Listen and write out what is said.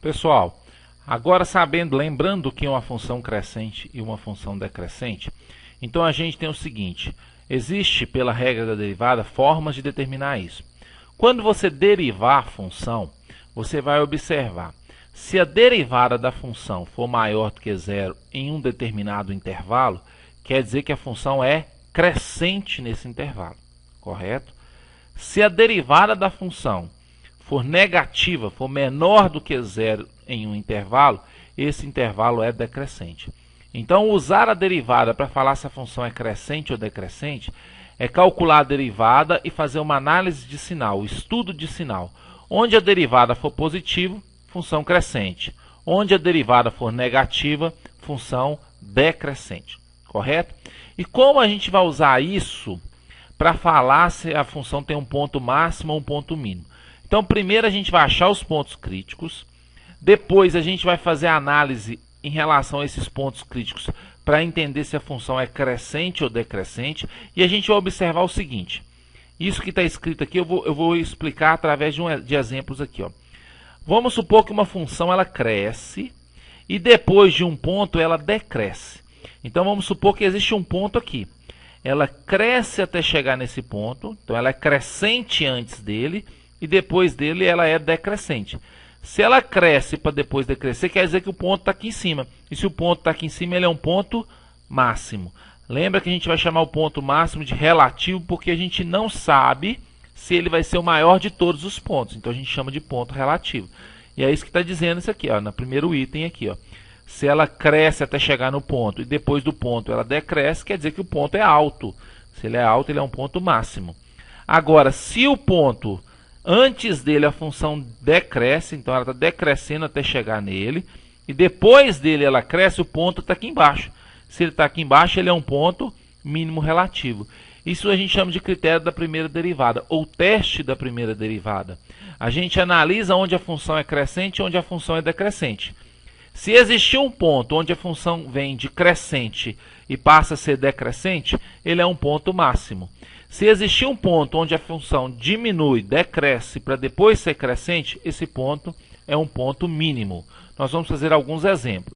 Pessoal, agora lembrando que é uma função crescente e uma função decrescente, então a gente tem o seguinte: existe, pela regra da derivada, formas de determinar isso. Quando você derivar a função, você vai observar se a derivada da função for maior do que zero em um determinado intervalo, quer dizer que a função é crescente nesse intervalo, correto? Se a derivada da função for negativa, for menor do que zero em um intervalo, esse intervalo é decrescente. Então, usar a derivada para falar se a função é crescente ou decrescente é calcular a derivada e fazer uma análise de sinal, estudo de sinal. Onde a derivada for positiva, função crescente. Onde a derivada for negativa, função decrescente. Correto? E como a gente vai usar isso para falar se a função tem um ponto máximo ou um ponto mínimo? Então, primeiro a gente vai achar os pontos críticos, depois a gente vai fazer a análise em relação a esses pontos críticos para entender se a função é crescente ou decrescente, e a gente vai observar o seguinte: isso que está escrito aqui eu vou explicar através de exemplos aqui. Ó. Vamos supor que uma função ela cresce e depois de um ponto ela decresce. Então vamos supor que existe um ponto aqui. Ela cresce até chegar nesse ponto, então ela é crescente antes dele, e depois dele ela é decrescente. Se ela cresce para depois decrescer, quer dizer que o ponto está aqui em cima. E se o ponto está aqui em cima, ele é um ponto máximo. Lembra que a gente vai chamar o ponto máximo de relativo, porque a gente não sabe se ele vai ser o maior de todos os pontos. Então a gente chama de ponto relativo. E é isso que está dizendo isso aqui, ó, no primeiro item aqui. Ó. Se ela cresce até chegar no ponto e depois do ponto ela decresce, quer dizer que o ponto é alto. Se ele é alto, ele é um ponto máximo. Agora, se o ponto antes dele a função decresce, então ela está decrescendo até chegar nele, e depois dele ela cresce, o ponto está aqui embaixo. Se ele está aqui embaixo, ele é um ponto mínimo relativo. Isso a gente chama de critério da primeira derivada, ou teste da primeira derivada. A gente analisa onde a função é crescente e onde a função é decrescente. Se existir um ponto onde a função vem de crescente e passa a ser decrescente, ele é um ponto máximo. Se existir um ponto onde a função diminui, decresce para depois ser crescente, esse ponto é um ponto mínimo. Nós vamos fazer alguns exemplos.